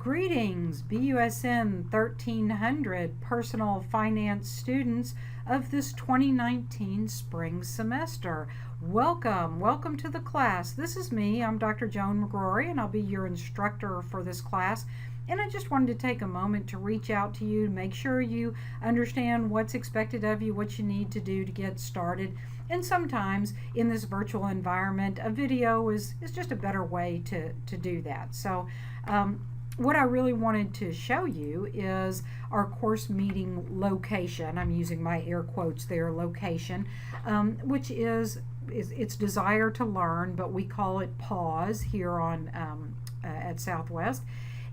Greetings, BUSN 1300 Personal Finance students of this 2019 spring semester. Welcome to the class. This is me, I'm Dr. Joan McGrory, and I'll be your instructor for this class. And I just wanted to take a moment to reach out to you, make sure you understand what's expected of you, what you need to do to get started. And sometimes in this virtual environment, a video is just a better way to do that. So what I really wanted to show you is our course meeting location. I'm using my air quotes there, location, which is its desire to learn, but we call it pause here on at Southwest.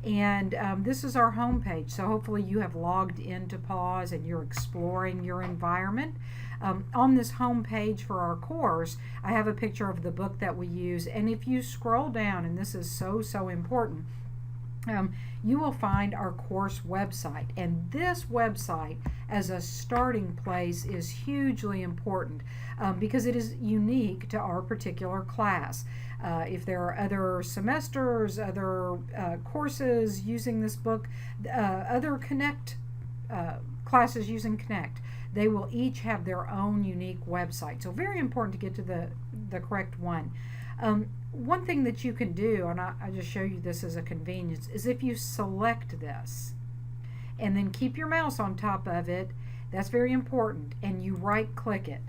And this is our home page, so hopefully you have logged into pause and you're exploring your environment. On this home page for our course, I have a picture of the book that we use, and if you scroll down, and this is so important, you will find our course website, and this website as a starting place is hugely important because it is unique to our particular class. If there are other semesters, other courses using this book, other Connect classes using Connect, they will each have their own unique website. So very important to get to the correct one. One thing that you can do, and I just show you this as a convenience, is if you select this and then keep your mouse on top of it, that's very important, and you right click it.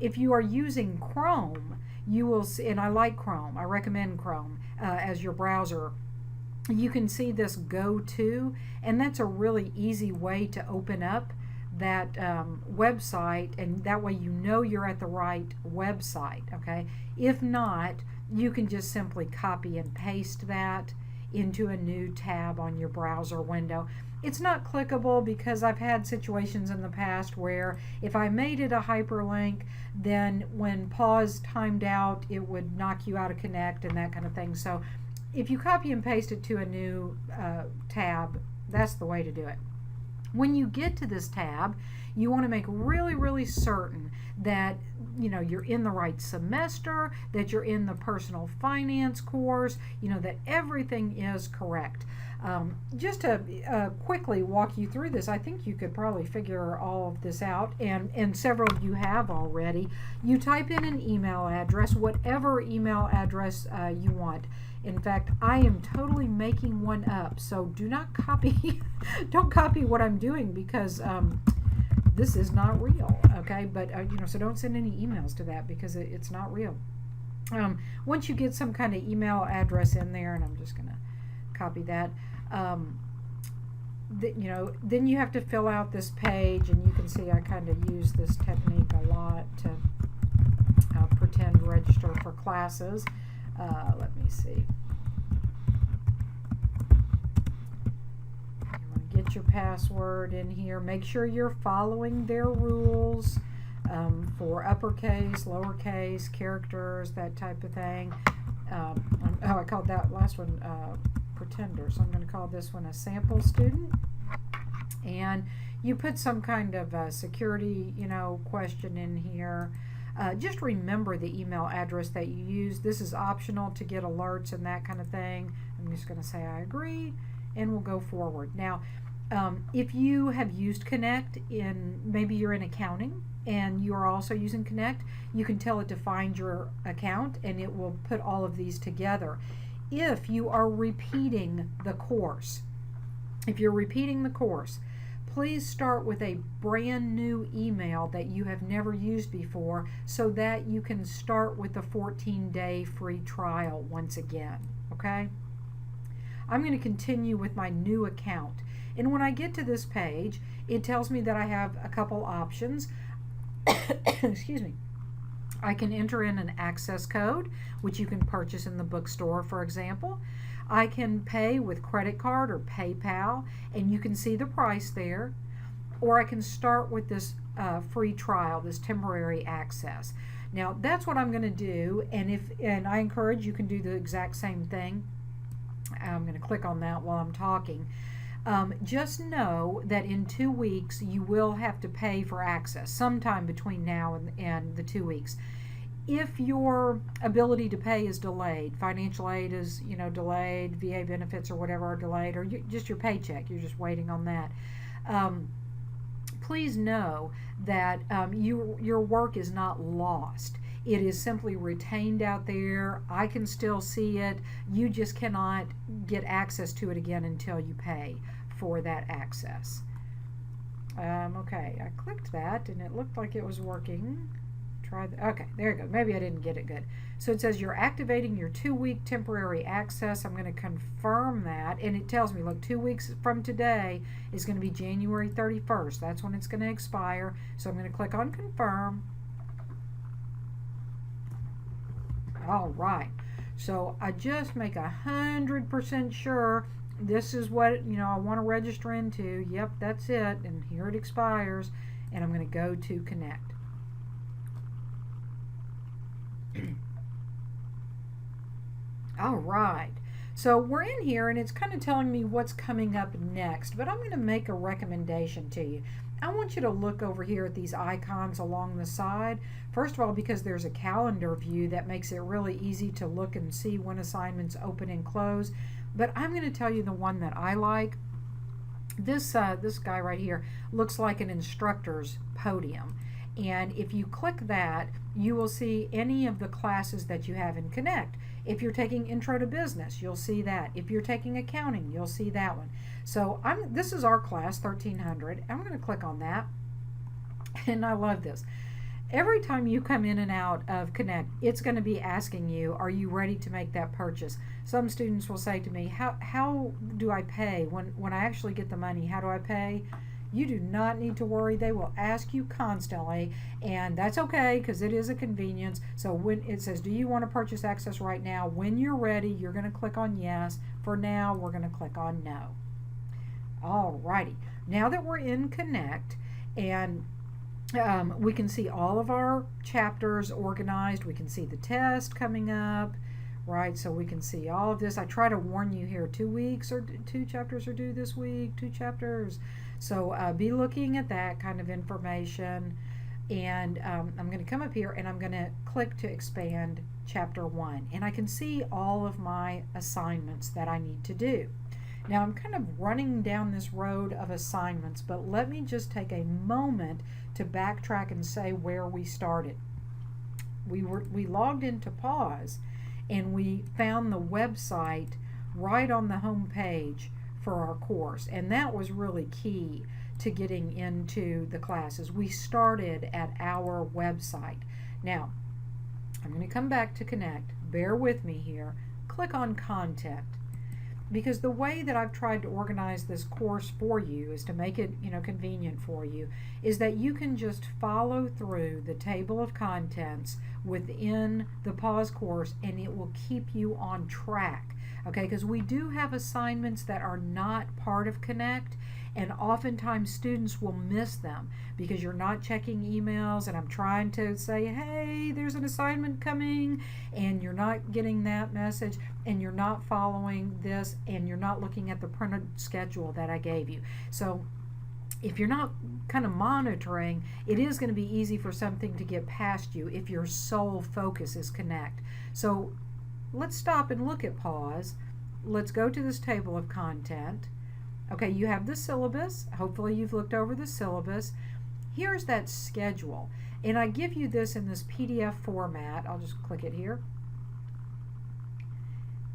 If you are using Chrome, you will see, and I like Chrome, I recommend Chrome as your browser, you can see this go to, and that's a really easy way to open up that website, and that way you know you're at the right website. Okay, if not, you can just simply copy and paste that into a new tab on your browser window. It's not clickable because I've had situations in the past where if I made it a hyperlink, then when pause timed out, it would knock you out of Connect and that kind of thing. So if you copy and paste it to a new tab, that's the way to do it. When you get to this tab, you want to make really certain that you're in the right semester, that you're in the personal finance course, that everything is correct. Just to quickly walk you through this, I think you could probably figure all of this out, and several of you have already. You type in an email address, whatever email address you want. In fact, I am totally making one up, so do not copy, don't copy what I'm doing, because this is not real, okay? But, so don't send any emails to that because it's not real. Once you get some kind of email address in there, and I'm just going to copy that, then you have to fill out this page, and you can see I kind of use this technique a lot to pretend register for classes. Let me see. You want to get your password in here. Make sure you're following their rules for uppercase, lowercase, characters, that type of thing. I called that last one pretender, so I'm going to call this one a sample student. And you put some kind of security, question in here. Just remember the email address that you use. This is optional to get alerts and that kind of thing. I'm just going to say I agree, and we'll go forward. Now, if you have used Connect, maybe you're in accounting and you are also using Connect, you can tell it to find your account, and it will put all of these together. If you are repeating the course, please start with a brand new email that you have never used before, so that you can start with the 14-day free trial once again, okay? I'm going to continue with my new account, and when I get to this page, it tells me that I have a couple options. Excuse me. I can enter in an access code, which you can purchase in the bookstore, for example. I can pay with credit card or PayPal, and you can see the price there. Or I can start with this free trial, this temporary access. Now, that's what I'm going to do, and I encourage you can do the exact same thing. I'm going to click on that while I'm talking. Just know that in 2 weeks you will have to pay for access sometime between now and the 2 weeks. if your ability to pay is delayed, financial aid is, delayed, VA benefits or whatever are delayed, or just your paycheck, you're just waiting on that, please know that your work is not lost. It is simply retained out there. I can still see it. You just cannot get access to it again until you pay for that access. Okay, I clicked that and it looked like it was working. Okay, there you go. Maybe I didn't get it good. So it says you're activating your 2-week temporary access. I'm going to confirm that, and it tells me, look, 2 weeks from today is going to be January 31st. That's when it's going to expire. So I'm going to click on confirm. All right. So I just make 100% sure this is what I want to register into. Yep, that's it. And here it expires, and I'm going to go to connect. All right, so we're in here and it's kind of telling me what's coming up next, but I'm going to make a recommendation to you. I want you to look over here at these icons along the side. First of all, because there's a calendar view that makes it really easy to look and see when assignments open and close. But I'm going to tell you the one that I like. This guy right here looks like an instructor's podium. And if you click that, you will see any of the classes that you have in Connect. If you're taking Intro to Business, you'll see that. If you're taking Accounting, you'll see that one. So this is our class, 1300. I'm going to click on that. And I love this. Every time you come in and out of Connect, it's going to be asking you, are you ready to make that purchase? Some students will say to me, how do I pay? When I actually get the money, how do I pay? You do not need to worry. They will ask you constantly, and that's okay because it is a convenience. So when it says, do you want to purchase access right now? When you're ready, you're going to click on yes. For now, we're going to click on no. Alrighty. Now that we're in Connect, and we can see all of our chapters organized. We can see the test coming up, right? So we can see all of this. I try to warn you here, 2 weeks or 2 chapters are due this week, 2 chapters. So be looking at that kind of information. And I'm going to come up here and I'm going to click to expand chapter 1. And I can see all of my assignments that I need to do. Now I'm kind of running down this road of assignments, but let me just take a moment to backtrack and say where we started. We logged into Pause and we found the website right on the home page for our course, and that was really key to getting into the classes. We started at our website. Now I'm going to come back to Connect. Bear with me here. Click on Content, because the way that I've tried to organize this course for you is to make it convenient for you, is that you can just follow through the table of contents within the Pause course and it will keep you on track. Okay, because we do have assignments that are not part of Connect, and oftentimes students will miss them because you're not checking emails, and I'm trying to say, hey, there's an assignment coming, and you're not getting that message, and you're not following this, and you're not looking at the printed schedule that I gave you. So if you're not kind of monitoring, it is going to be easy for something to get past you if your sole focus is Connect. So let's stop and look at Pause. Let's go to this table of content. Okay, you have the syllabus. Hopefully you've looked over the syllabus. Here's that schedule. And I give you this in this PDF format. I'll just click it here.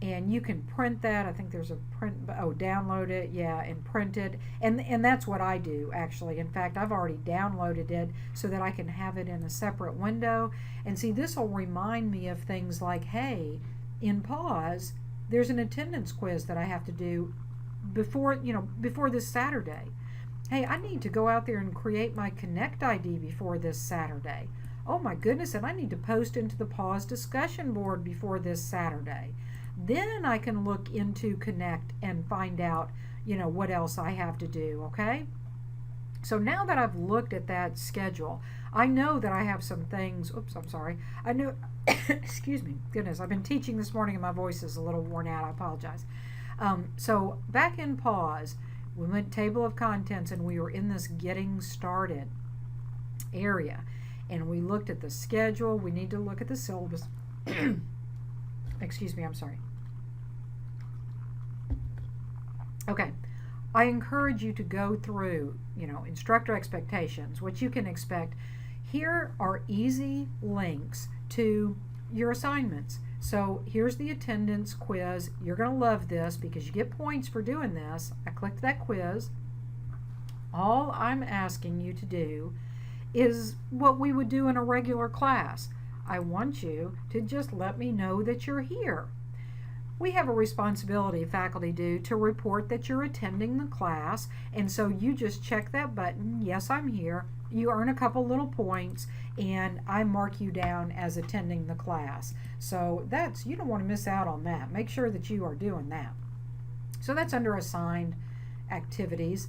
And you can print that. I think there's a print, download it, yeah, and print it. And that's what I do, actually. In fact, I've already downloaded it so that I can have it in a separate window. And see, this will remind me of things like, hey, in Pause, there's an attendance quiz that I have to do before this Saturday. Hey, I need to go out there and create my Connect ID before this Saturday. Oh my goodness, and I need to post into the Pause discussion board before this Saturday. Then I can look into Connect and find out, what else I have to do, okay? So now that I've looked at that schedule, I know that I have some things, I know, excuse me, goodness, I've been teaching this morning and my voice is a little worn out, I apologize. So back in Pause, we went table of contents and we were in this getting started area. and we looked at the schedule. We need to look at the syllabus. Excuse me, I'm sorry. Okay, I encourage you to go through, instructor expectations, what you can expect. Here are easy links to your assignments. So here's the attendance quiz. You're going to love this because you get points for doing this. I clicked that quiz. All I'm asking you to do is what we would do in a regular class. I want you to just let me know that you're here. We have a responsibility, faculty do, to report that you're attending the class, and so you just check that button, yes, I'm here. You earn a couple little points, and I mark you down as attending the class. So you don't want to miss out on that. Make sure that you are doing that. So that's under assigned activities.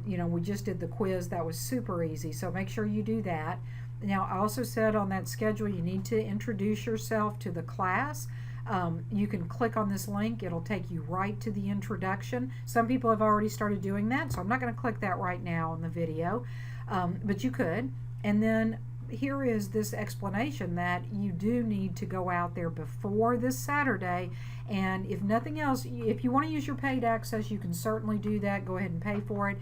We just did the quiz. That was super easy, so make sure you do that. Now, I also said on that schedule you need to introduce yourself to the class. You can click on this link. It'll take you right to the introduction. Some people have already started doing that, so I'm not going to click that right now in the video, but you could. And then here is this explanation that you do need to go out there before this Saturday, and if nothing else, if you want to use your paid access, you can certainly do that. Go ahead and pay for it.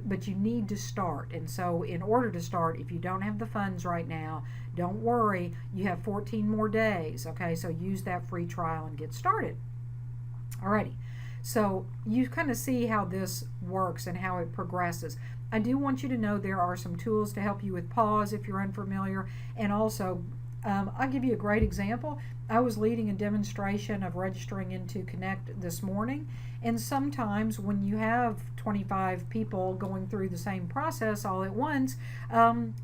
But you need to start, and so in order to start, if you don't have the funds right now, don't worry, you have 14 more days. Okay, so use that free trial and get started. Alrighty, so you kind of see how this works and how it progresses. I do want you to know there are some tools to help you with pause if you're unfamiliar, and also I'll give you a great example. I was leading a demonstration of registering into Connect this morning, and sometimes when you have 25 people going through the same process all at once,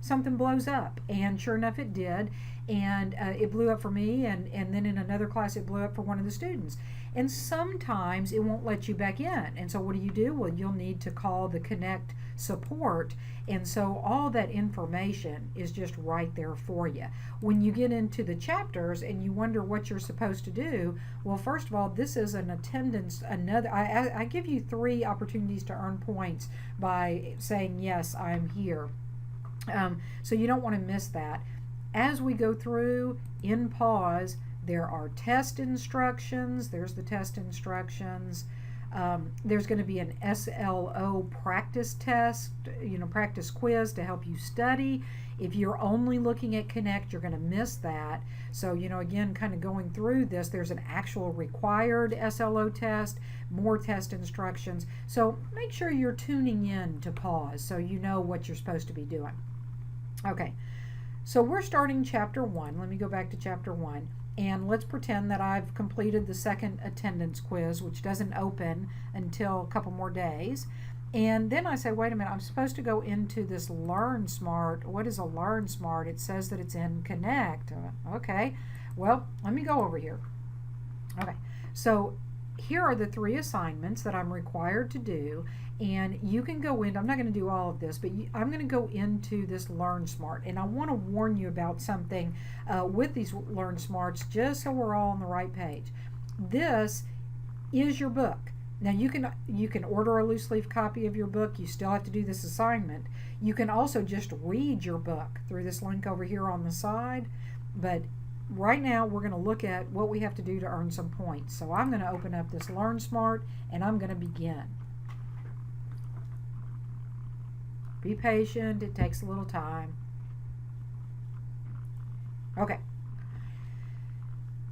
something blows up, and sure enough it did, and it blew up for me, and then in another class it blew up for one of the students. And sometimes it won't let you back in, and so what do? Well, you'll need to call the Connect support, and so all that information is just right there for you. When you get into the chapters and you wonder what you're supposed to do, well, first of all, this is an attendance. I give you 3 opportunities to earn points by saying, yes, I'm here. So you don't want to miss that. As we go through in pause, there are test instructions. There's the test instructions. There's going to be an SLO practice test, practice quiz to help you study. If you're only looking at Connect, you're going to miss that. So, again, kind of going through this, there's an actual required SLO test, more test instructions. So make sure you're tuning in to pause so you know what you're supposed to be doing. Okay, so we're starting chapter 1. Let me go back to chapter 1. And let's pretend that I've completed the second attendance quiz, which doesn't open until a couple more days. And then I say, wait a minute, I'm supposed to go into this LearnSmart. What is a LearnSmart? It says that it's in Connect. Okay, well, let me go over here. Okay, so here are the 3 assignments that I'm required to do. And you can go in, I'm not going to do all of this, but I'm going to go into this LearnSmart. And I want to warn you about something with these LearnSmarts, just so we're all on the right page. This is your book. Now you can order a loose leaf copy of your book. You still have to do this assignment. You can also just read your book through this link over here on the side. But right now we're going to look at what we have to do to earn some points. So I'm going to open up this LearnSmart and I'm going to begin. Be patient, it takes a little time. Okay.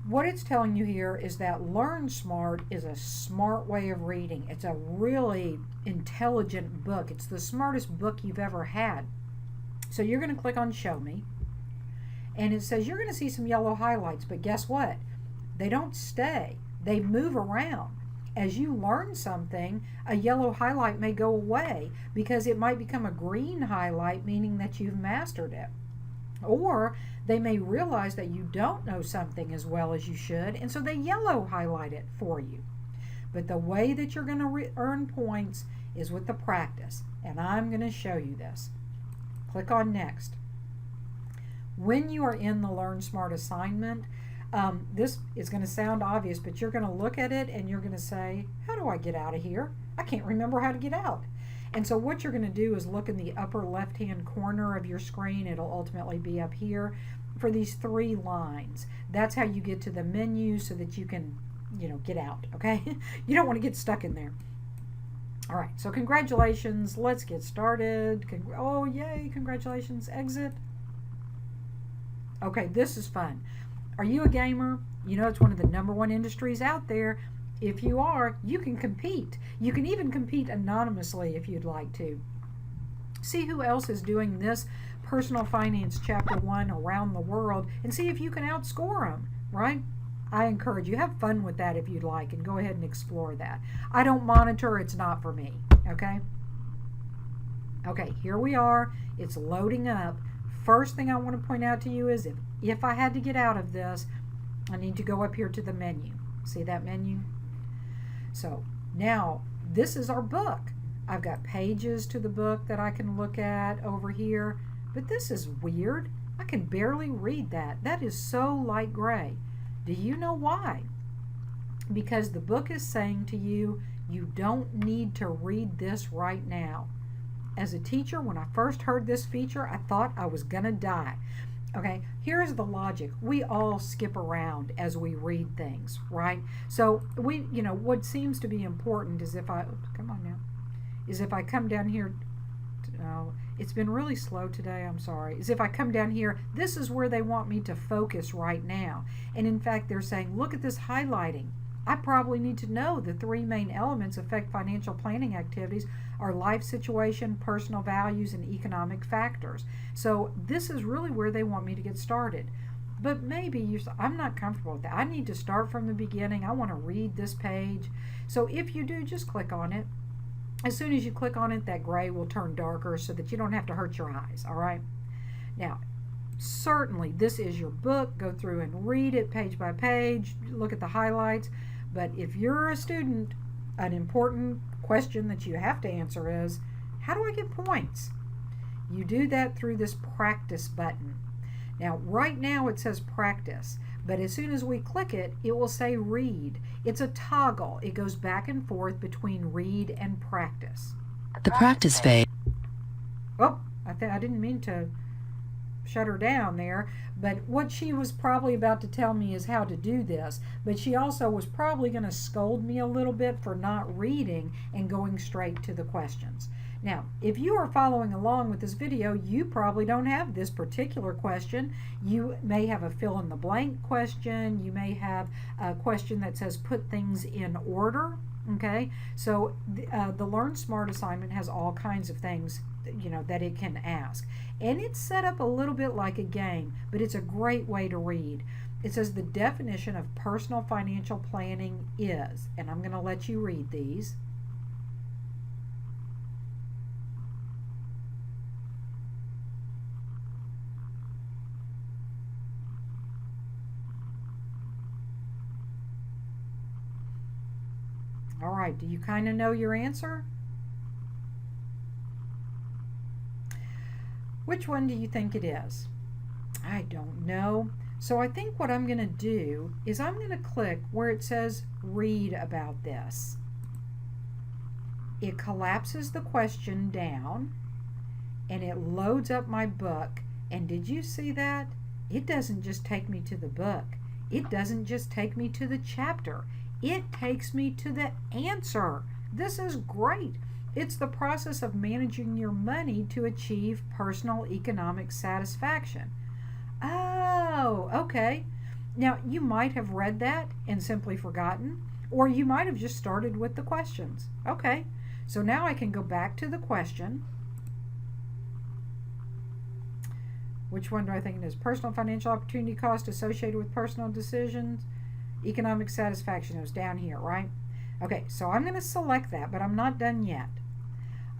What it's telling you here is that LearnSmart is a smart way of reading. It's a really intelligent book. It's the smartest book you've ever had. So you're going to click on Show Me, and it says you're going to see some yellow highlights, but guess what? They don't stay. They move around. As you learn something, a yellow highlight may go away because it might become a green highlight, meaning that you've mastered it. Or they may realize that you don't know something as well as you should, and so they yellow highlight it for you. But the way that you're going to earn points is with the practice, and I'm going to show you this. Click on Next. When you are in the LearnSmart assignment, this is going to sound obvious, but you're going to look at it and you're going to say, how do I get out of here? I can't remember how to get out. And so what you're going to do is look in the upper left-hand corner of your screen. It'll ultimately be up here for these 3 lines. That's how you get to the menu so that you can, get out, okay? You don't want to get stuck in there. All right, so congratulations. Let's get started. Oh, yay, congratulations. Exit. Okay, this is fun. Are you a gamer? It's one of the #1 industries out there. If you are, you can compete. You can even compete anonymously if you'd like to. See who else is doing this Personal Finance Chapter 1 around the world and see if you can outscore them, right? I encourage you. Have fun with that if you'd like and go ahead and explore that. I don't monitor. It's not for me, okay? Okay, here we are. It's loading up. First thing I want to point out to you is if I had to get out of this, I need to go up here to the menu. See that menu? So now this is our book. I've got pages to the book that I can look at over here, but this is weird. I can barely read that. That is so light gray. Do you know why? Because the book is saying to you, you don't need to read this right now. As a teacher, when I first heard this feature, I thought I was gonna die. Okay, here's the logic. We all skip around as we read things, right? So what seems to be important is if I come down here, it's been really slow today, I'm sorry. Is if I come down here, this is where they want me to focus right now. And in fact, they're saying, look at this highlighting. I probably need to know the 3 main elements affect financial planning activities are life situation, personal values, and economic factors. So this is really where they want me to get started. But maybe I'm not comfortable with that. I need to start from the beginning. I want to read this page. So if you do, just click on it. As soon as you click on it, that gray will turn darker so that you don't have to hurt your eyes, all right? Now, certainly this is your book. Go through and read it page by page. Look at the highlights. But if you're a student, an important question that you have to answer is, how do I get points? You do that through this practice button. Now, right now it says practice, but as soon as we click it, it will say read. It's a toggle. It goes back and forth between read and practice. The practice phase. Oh, I didn't mean to shut her down there, but what she was probably about to tell me is how to do this, but she also was probably going to scold me a little bit for not reading and going straight to the questions. Now, if you are following along with this video, you probably don't have this particular question. You may have a fill-in-the-blank question. You may have a question that says put things in order, okay? So the LearnSmart assignment has all kinds of things that it can ask. And it's set up a little bit like a game, but it's a great way to read. It says the definition of personal financial planning is, and I'm going to let you read these. All right, do you kind of know your answer? Which one do you think it is? I don't know. So I think what I'm going to do is I'm going to click where it says read about this. It collapses the question down and it loads up my book. And did you see that? It doesn't just take me to the book. It doesn't just take me to the chapter. It takes me to the answer. This is great. It's the process of managing your money to achieve personal economic satisfaction. Oh, okay. Now, you might have read that and simply forgotten, or you might have just started with the questions. Okay, so now I can go back to the question. Which one do I think it is? Personal financial opportunity cost associated with personal decisions. Economic satisfaction. It was down here, right? Okay, so I'm going to select that, but I'm not done yet.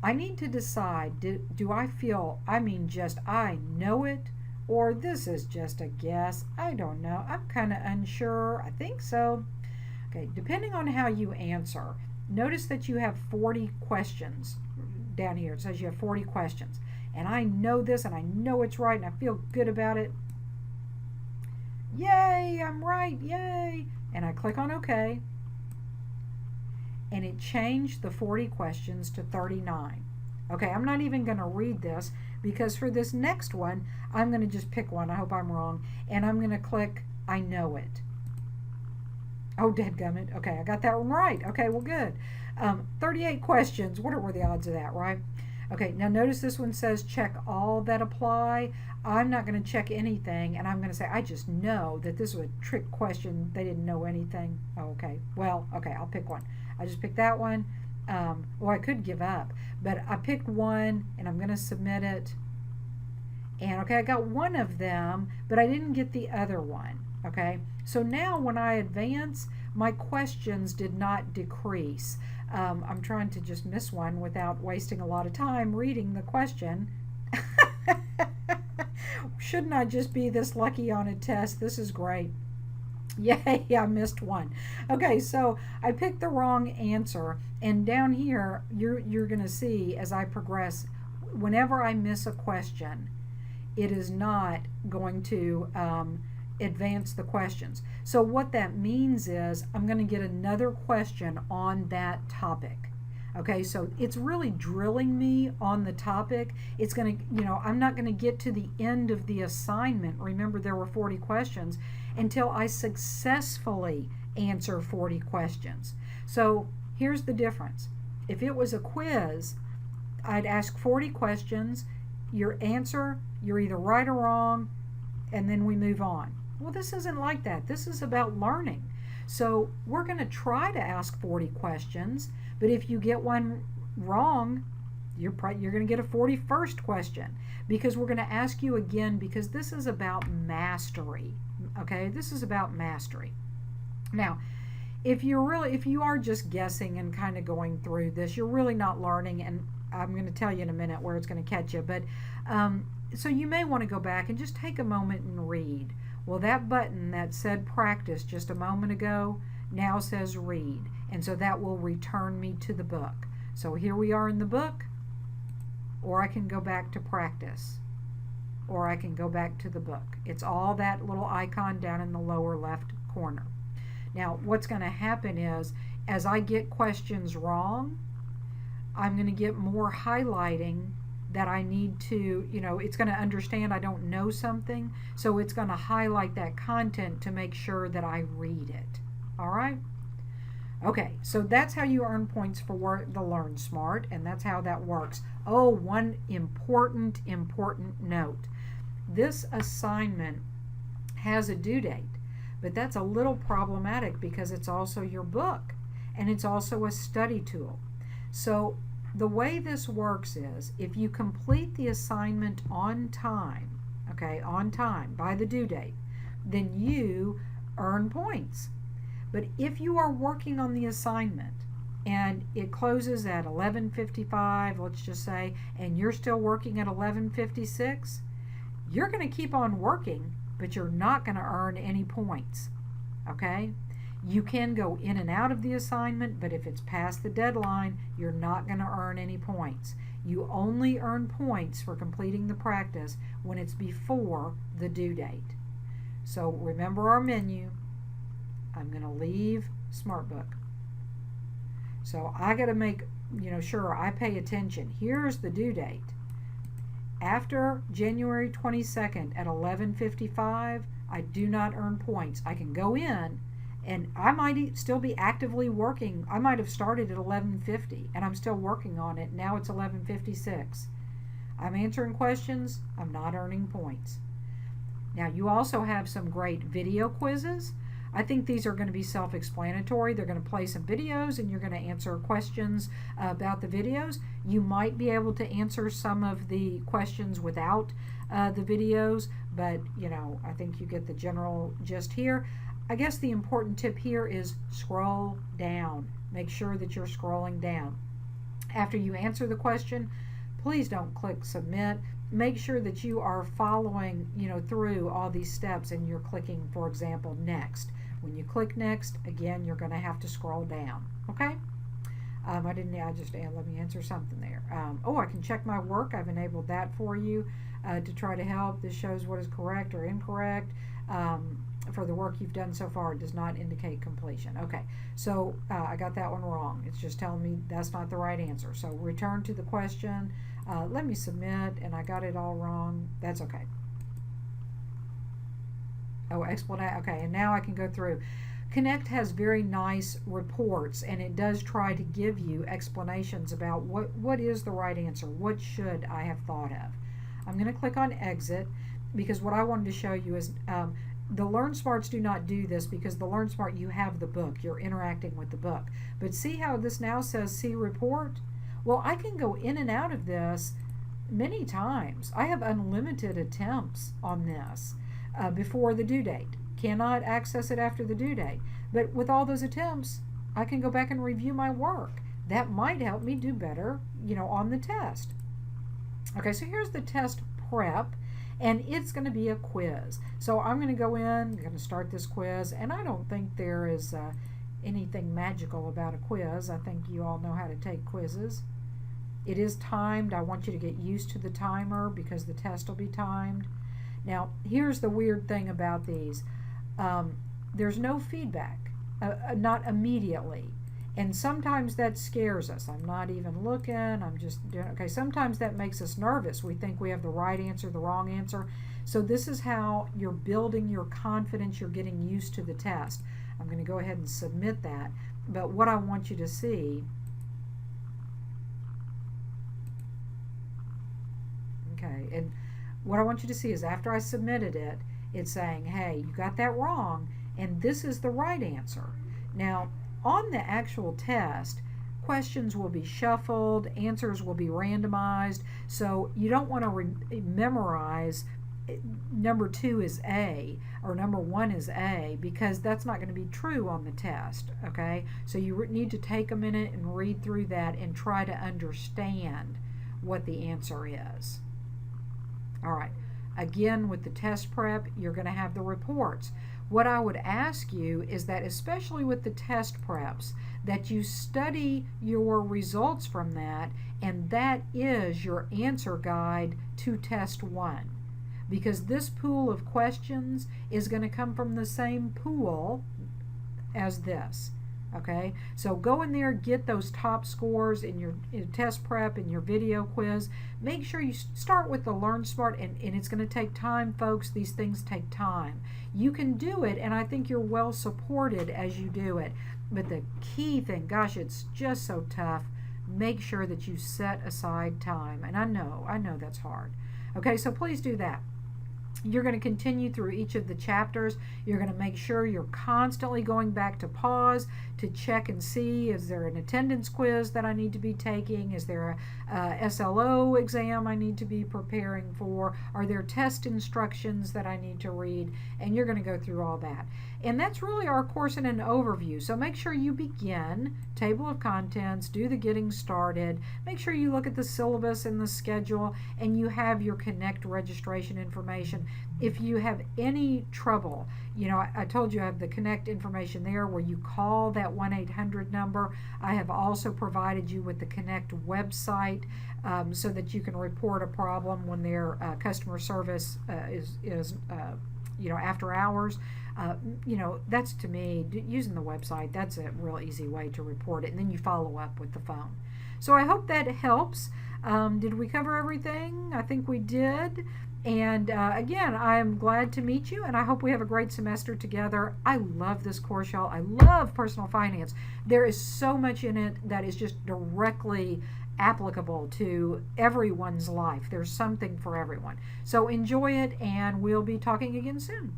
I need to decide, do I feel, I know it, or this is just a guess. I don't know. I'm kind of unsure. I think so. Okay, depending on how you answer, notice that you have 40 questions down here. It says you have 40 questions. And I know this, and I know it's right, and I feel good about it. Yay, I'm right, yay. And I click on OK. And it changed the 40 questions to 39. Okay, I'm not even going to read this because for this next one, I'm going to just pick one. I hope I'm wrong. And I'm going to click I know it. Oh, dadgummit. Okay, I got that one right. Okay, well, good. 38 questions. What were the odds of that, right? Okay, now notice this one says check all that apply. I'm not going to check anything, and I'm going to say I just know that this was a trick question. They didn't know anything. Oh, okay. Well, okay, I'll pick one. I just picked that one. Well, I could give up, but I picked one, and I'm going to submit it. And, okay, I got one of them, but I didn't get the other one. Okay, so now when I advance, my questions did not decrease. I'm trying to just miss one without wasting a lot of time reading the question. Shouldn't I just be this lucky on a test? This is great. Yay, I missed one. Okay, so I picked the wrong answer, and down here you're going to see as I progress, whenever I miss a question, it is not going to advance the questions. So what that means is I'm going to get another question on that topic. Okay, so it's really drilling me on the topic. It's going to, I'm not going to get to the end of the assignment. Remember, there were 40 questions until I successfully answer 40 questions. So here's the difference. If it was a quiz, I'd ask 40 questions. Your answer, you're either right or wrong, and then we move on. Well, this isn't like that. This is about learning. So we're going to try to ask 40 questions, but if you get one wrong, you're going to get a 41st question, because we're going to ask you again, because this is about mastery. Okay, this is about mastery. Now, if you are just guessing and kind of going through this, you're really not learning, and I'm going to tell you in a minute where it's going to catch you. But so you may want to go back and just take a moment and read. Well, that button that said practice just a moment ago now says read, and so that will return me to the book. So here we are in the book, or I can go back to practice, or I can go back to the book. It's all that little icon down in the lower left corner. Now, what's going to happen is, as I get questions wrong, I'm going to get more highlighting that I need to, it's going to understand I don't know something, so it's going to highlight that content to make sure that I read it. All right? Okay, so that's how you earn points for the LearnSmart, and that's how that works. Oh, one important note. This assignment has a due date, but that's a little problematic because it's also your book, and it's also a study tool. So the way this works is, if you complete the assignment on time, okay, on time, by the due date, then you earn points. But if you are working on the assignment and it closes at 11:55, let's just say, and you're still working at 11:56, you're going to keep on working, but you're not going to earn any points, okay? You can go in and out of the assignment, but if it's past the deadline, you're not going to earn any points. You only earn points for completing the practice when it's before the due date. So remember our menu. I'm going to leave SmartBook. So I got to make sure I pay attention. Here's the due date. After January 22nd at 11:55, I do not earn points. I can go in, and I might still be actively working. I might have started at 11:50 and I'm still working on it. Now it's 11:56. I'm answering questions. I'm not earning points. Now, you also have some great video quizzes. I think these are going to be self-explanatory. They're going to play some videos and you're going to answer questions about the videos. You might be able to answer some of the questions without the videos, but I think you get the general gist here. I guess the important tip here is scroll down. Make sure that you're scrolling down. After you answer the question, please don't click submit. Make sure that you are following through all these steps and you're clicking, for example, next. When you click next, again, you're going to have to scroll down. Okay? Let me answer something there. I can check my work. I've enabled that for you to try to help. This shows what is correct or incorrect. for the work you've done so far does not indicate completion. Okay, so I got that one wrong. It's just telling me that's not the right answer. So return to the question. Let me submit, and I got it all wrong. That's okay. Oh, explanation. Okay, and now I can go through. Connect has very nice reports, and it does try to give you explanations about what is the right answer. What should I have thought of? I'm going to click on exit, because what I wanted to show you is the LearnSmarts do not do this, because the LearnSmart, you have the book. You're interacting with the book. But see how this now says see report? Well, I can go in and out of this many times. I have unlimited attempts on this before the due date. Cannot access it after the due date. But with all those attempts, I can go back and review my work. That might help me do better, on the test. Okay, so here's the test prep, and it's going to be a quiz. So I'm going to go in, I'm going to start this quiz, and I don't think there is anything magical about a quiz. I think you all know how to take quizzes. It is timed. I want you to get used to the timer because the test will be timed. Now, here's the weird thing about these. There's no feedback, not immediately. And sometimes that scares us. I'm not even looking. I'm just doing, okay, sometimes that makes us nervous. We think we have the right answer, the wrong answer. So this is how you're building your confidence. You're getting used to the test. I'm going to go ahead and submit that. But what I want you to see, okay, and what I want you to see is after I submitted it, it's saying, hey, you got that wrong, and this is the right answer. Now, on the actual test, questions will be shuffled, answers will be randomized, so you don't want to memorize number 2 is A or number 1 is A, because that's not going to be true on the test, okay? So you need to take a minute and read through that and try to understand what the answer is. All right, again, with the test prep, you're going to have the reports. What I would ask you is that, especially with the test preps, that you study your results from that, and that is your answer guide to test 1. Because this pool of questions is going to come from the same pool as this. Okay, so go in there, get those top scores in your test prep, in your video quiz. Make sure you start with the LearnSmart, and it's going to take time, folks. These things take time. You can do it, and I think you're well supported as you do it. But the key thing, gosh, it's just so tough. Make sure that you set aside time. And I know that's hard. Okay, so please do that. You're going to continue through each of the chapters. You're going to make sure you're constantly going back to pause to check and see, is there an attendance quiz that I need to be taking? Is there a SLO exam I need to be preparing for? Are there test instructions that I need to read? And you're going to go through all that. And that's really our course in an overview. So make sure you begin, table of contents, do the getting started. Make sure you look at the syllabus and the schedule, and you have your Connect registration information. If you have any trouble, I told you I have the Connect information there where you call that 1-800 number. I have also provided you with the Connect website so that you can report a problem when their customer service is after hours. That's, to me, using the website, that's a real easy way to report it, and then you follow up with the phone. So I hope that helps. Did we cover everything? I think we did. And again, I am glad to meet you, and I hope we have a great semester together. I love this course, y'all. I love personal finance. There is so much in it that is just directly applicable to everyone's life. There's something for everyone. So enjoy it, and we'll be talking again soon.